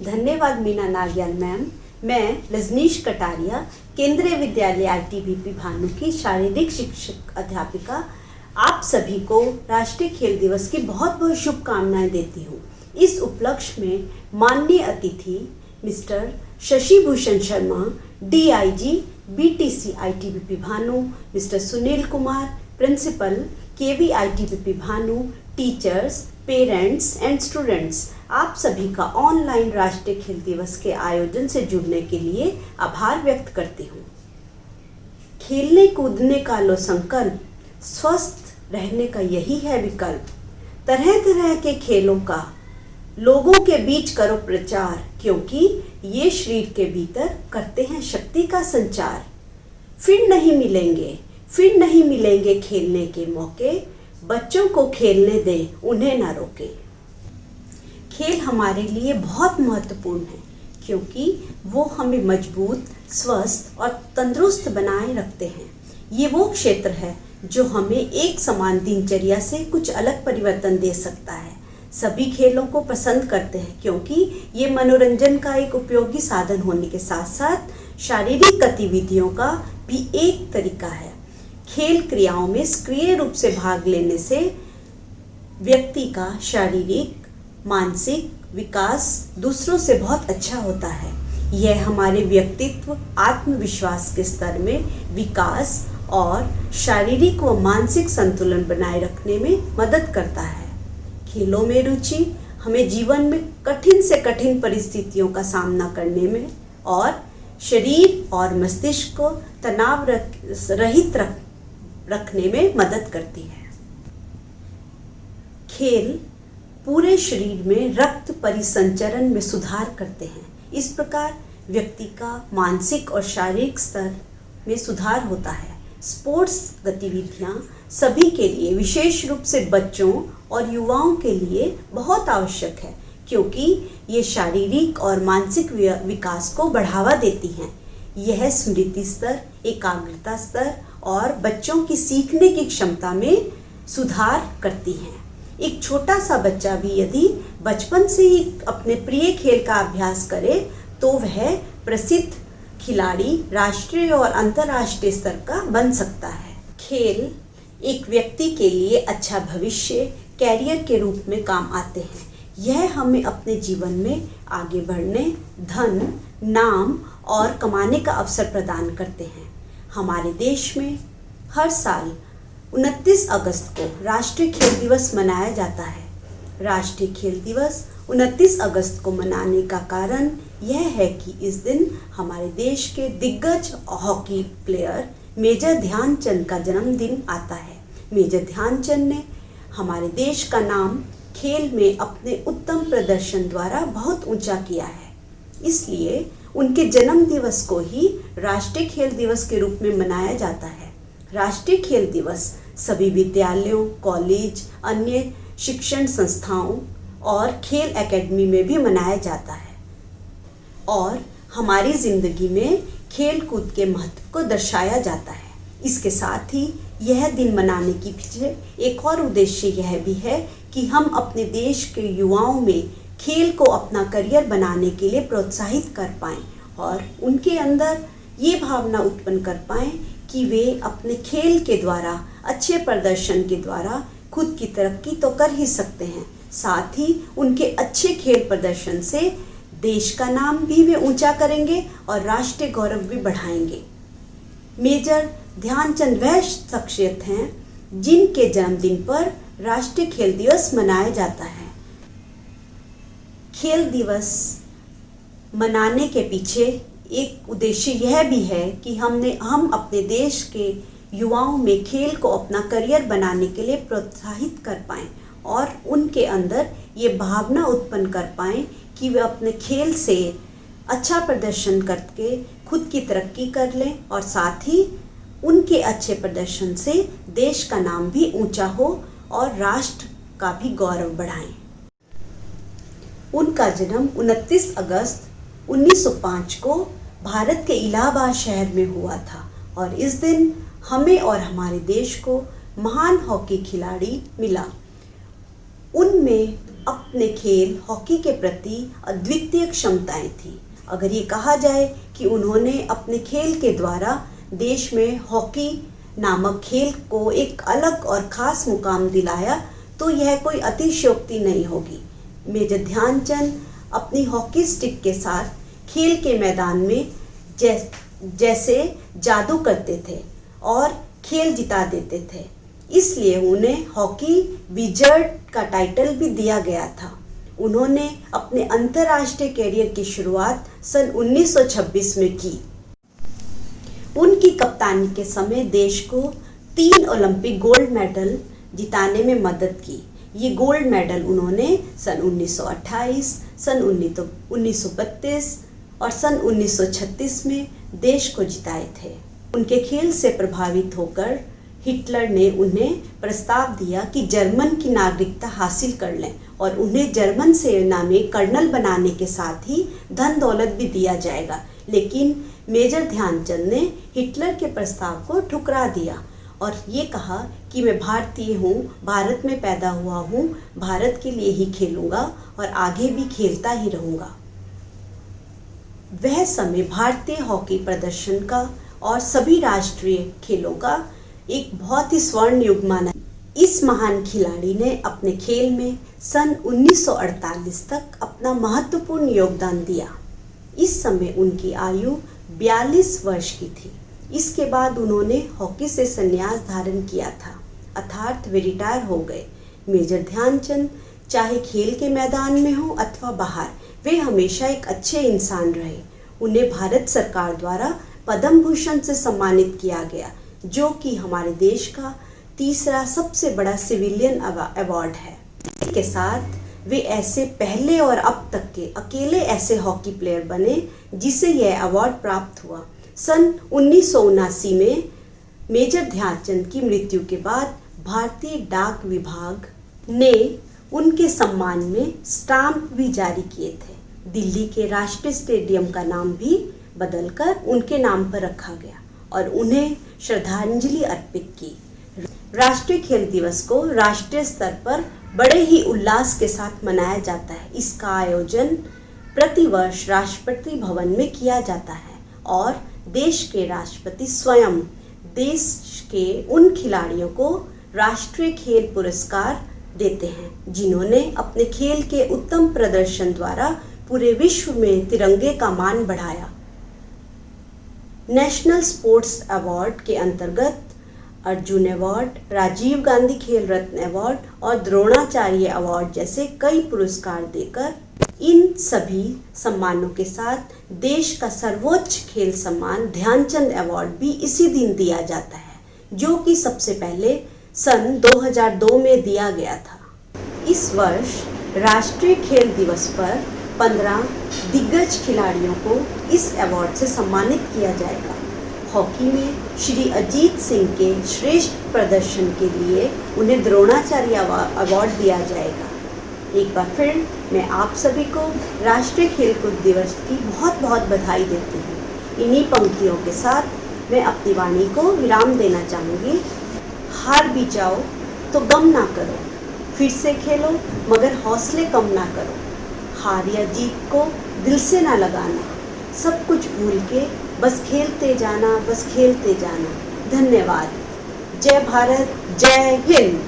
धन्यवाद मीना नागियान मैम। मैं रजनीश कटारिया, केंद्रीय विद्यालय ITBP भानु की शारीरिक शिक्षक अध्यापिका, आप सभी को राष्ट्रीय खेल दिवस की बहुत बहुत शुभकामनाएं देती हूँ। इस उपलक्ष्य में माननीय अतिथि mister Shashi Bhushan Sharma, DIG BTC ITBP Bhanu, mister Sunil Kumar, principal KV ITBP Bhanu, teachers, parents and students, आप सभी का ऑनलाइन राष्ट्रीय खेल दिवस के आयोजन से जुड़ने के लिए आभार व्यक्त करती हूँ। खेलने कूदने का लो संकल्प, स्वस्थ रहने का यही है विकल्प। तरह तरह के खेलों का लोगों के बीच करो प्रचार, क्योंकि ये शरीर के भीतर करते हैं शक्ति का संचार। फिर नहीं मिलेंगे खेलने के मौके, बच्चों को खेलने दें, उन्हें ना रोकें। खेल हमारे लिए बहुत महत्वपूर्ण है, क्योंकि वो हमें मजबूत, स्वस्थ और तंदुरुस्त बनाए रखते हैं। ये वो क्षेत्र है जो हमें एक समान दिनचर्या से कुछ अलग परिवर्तन दे सकता है। सभी खेलों को पसंद करते हैं, क्योंकि ये मनोरंजन का एक उपयोगी साधन होने के साथ साथ शारीरिक गतिविधियों का भी एक तरीका है। खेल क्रियाओं में सक्रिय रूप से भाग लेने से व्यक्ति का शारीरिक, मानसिक विकास दूसरों से बहुत अच्छा होता है। यह हमारे व्यक्तित्व, आत्मविश्वास के स्तर में विकास और शारीरिक व मानसिक संतुलन बनाए रखने में मदद करता है। खेलों में रुचि हमें जीवन में कठिन से कठिन परिस्थितियों का सामना करने में और शरीर और मस्तिष्क को तनाव रहित रखने में मदद करती है। खेल पूरे शरीर में रक्त परिसंचरण में सुधार करते हैं। इस प्रकार व्यक्ति का मानसिक और शारीरिक स्तर में सुधार होता है। स्पोर्ट्स गतिविधियां सभी के लिए, विशेष रूप से बच्चों और युवाओं के लिए बहुत आवश्यक है, क्योंकि ये शारीरिक और मानसिक विकास को बढ़ावा देती हैं। यह स्मृति स्तर, एकाग्रता स्तर और बच्चों की सीखने की क्षमता में सुधार करती हैं। एक छोटा सा बच्चा भी यदि बचपन से ही अपने प्रिय खेल का अभ्यास करे तो वह प्रसिद्ध खिलाड़ी राष्ट्रीय और अंतर्राष्ट्रीय स्तर का बन सकता है। खेल एक व्यक्ति के लिए अच्छा भविष्य, कैरियर के रूप में काम आते हैं। यह हमें अपने जीवन में आगे बढ़ने, धन, नाम और कमाने का अवसर प्रदान करते हैं। हमारे देश में हर साल 29 अगस्त को राष्ट्रीय खेल दिवस मनाया जाता है। राष्ट्रीय खेल दिवस 29 अगस्त को मनाने का कारण यह है कि इस दिन हमारे देश के दिग्गज हॉकी प्लेयर मेजर ध्यानचंद का जन्मदिन आता है। मेजर ध्यानचंद ने हमारे देश का नाम खेल में अपने उत्तम प्रदर्शन द्वारा बहुत ऊंचा किया है। इसलिए उनके जन्म दिवस को ही राष्ट्रीय खेल दिवस के रूप में मनाया जाता है। राष्ट्रीय खेल दिवस सभी विद्यालयों, कॉलेज, अन्य शिक्षण संस्थाओं और खेल एकेडमी में भी मनाया जाता है और हमारी ज़िंदगी में खेल कूद के महत्व को दर्शाया जाता है। इसके साथ ही यह दिन मनाने के पीछे एक और उद्देश्य यह भी है कि हम अपने देश के युवाओं में खेल को अपना करियर बनाने के लिए प्रोत्साहित कर पाएँ और उनके अंदर ये भावना उत्पन्न कर पाएँ कि वे अपने खेल के द्वारा, अच्छे प्रदर्शन के द्वारा खुद की तरक्की तो कर ही सकते हैं, साथ ही उनके अच्छे खेल प्रदर्शन से देश का नाम भी वे ऊंचा करेंगे और राष्ट्रीय गौरव भी बढ़ाएंगे। मेजर ध्यानचंद वह शख्सियत हैं जिनके जन्मदिन पर राष्ट्रीय खेल दिवस मनाया जाता है। खेल दिवस मनाने के पीछे एक उद्देश्य यह भी है कि हम अपने देश के युवाओं में खेल को अपना करियर बनाने के लिए प्रोत्साहित कर पाएँ और उनके अंदर ये भावना उत्पन्न कर पाएँ कि वे अपने खेल से अच्छा प्रदर्शन करके खुद की तरक्की कर लें और साथ ही उनके अच्छे प्रदर्शन से देश का नाम भी ऊंचा हो और राष्ट्र का भी गौरव बढ़ाएं। उनका जन्म 29 अगस्त 1905 को भारत के इलाहाबाद शहर में हुआ था और इस दिन हमें और हमारे देश को महान हॉकी खिलाड़ी मिला। उनमें अपने खेल हॉकी के प्रति अद्वितीय क्षमताएं थी। अगर ये कहा जाए कि उन्होंने अपने खेल के द्वारा देश में हॉकी नामक खेल को एक अलग और ख़ास मुकाम दिलाया तो यह कोई अतिशयोक्ति नहीं होगी। मेजर ध्यानचंद अपनी हॉकी स्टिक के साथ खेल के मैदान में जैसे जादू करते थे और खेल जिता देते थे, इसलिए उन्हें हॉकी विजर्ड का टाइटल भी दिया गया था। उन्होंने अपने अंतर्राष्ट्रीय कैरियर की शुरुआत सन 1926 में की। उनकी कप्तानी के समय देश को 3 ओलंपिक गोल्ड मेडल जिताने में मदद की। ये गोल्ड मेडल उन्होंने सन 1928, सन 1932 और सन 1936 में देश को जिताए थे। उनके खेल से प्रभावित होकर हिटलर ने उन्हें प्रस्ताव दिया कि जर्मन की नागरिकता हासिल कर लें और उन्हें जर्मन सेना में कर्नल बनाने के साथ ही धन दौलत भी दिया जाएगा, लेकिन मेजर ध्यानचंद ने हिटलर के प्रस्ताव को ठुकरा दिया और ये कहा कि मैं भारतीय हूँ, भारत में पैदा हुआ हूँ, भारत के लिए ही खेलूँगा और आगे भी खेलता ही रहूँगा। वह समय भारतीय हॉकी प्रदर्शन का और सभी राष्ट्रीय खेलों का एक बहुत ही स्वर्ण युग माना। इस महान खिलाड़ी ने अपने खेल में सन 1948 तक अपना महत्वपूर्ण योगदान दिया। इस समय उनकी आयु 42 वर्ष की थी। इसके बाद उन्होंने हॉकी से संन्यास धारण किया था, अर्थात वे रिटायर हो गए। मेजर ध्यानचंद चाहे खेल के मैदान में हो अथवा बाहर, वे हमेशा एक अच्छे इंसान रहे। उन्हें भारत सरकार द्वारा पद्म भूषण से सम्मानित किया गया, जो कि हमारे देश का तीसरा सबसे बड़ा सिविलियन अवार्ड है। इसके साथ वे ऐसे पहले और अब तक के अकेले ऐसे हॉकी प्लेयर बने जिसे यह अवार्ड प्राप्त हुआ। सन 1979 में मेजर ध्यानचंद की मृत्यु के बाद भारतीय डाक विभाग ने उनके सम्मान में स्टाम्प भी जारी किए थे। दिल्ली के राष्ट्रीय स्टेडियम का नाम भी बदलकर उनके नाम पर रखा गया और उन्हें श्रद्धांजलि अर्पित की। राष्ट्रीय खेल दिवस को राष्ट्रीय स्तर पर बड़े ही उल्लास के साथ मनाया जाता है। इसका आयोजन प्रतिवर्ष राष्ट्रपति भवन में किया जाता है और देश के राष्ट्रपति स्वयं देश के उन खिलाड़ियों को राष्ट्रीय खेल पुरस्कार देते हैं जिन्होंने अपने खेल के उत्तम प्रदर्शन द्वारा पूरे विश्व में तिरंगे का मान बढ़ाया। नेशनल स्पोर्ट्स अवार्ड के अंतर्गत अर्जुन अवार्ड, राजीव गांधी खेल रत्न अवार्ड और द्रोणाचार्य अवार्ड जैसे कई पुरस्कार देकर इन सभी सम्मानों के साथ देश का सर्वोच्च खेल सम्मान ध्यानचंद अवार्ड भी इसी दिन दिया जाता है, जो कि सबसे पहले सन 2002 में दिया गया था। इस वर्ष राष्ट्रीय खेल दिवस पर 15 दिग्गज खिलाड़ियों को इस अवार्ड से सम्मानित किया जाएगा। हॉकी में श्री अजीत सिंह के श्रेष्ठ प्रदर्शन के लिए उन्हें द्रोणाचार्य अवार्ड दिया जाएगा। एक बार फिर मैं आप सभी को राष्ट्रीय खेलकूद दिवस की बहुत बहुत बधाई देती हूँ। इन्हीं पंक्तियों के साथ मैं अपनी वाणी को विराम देना चाहूँगी। हार भी जाओ तो गम ना करो, फिर से खेलो मगर हौसले कम ना करो। हार या जीत को दिल से ना लगाना, सब कुछ भूल के बस खेलते जाना, बस खेलते जाना। धन्यवाद। जय भारत, जय हिंद।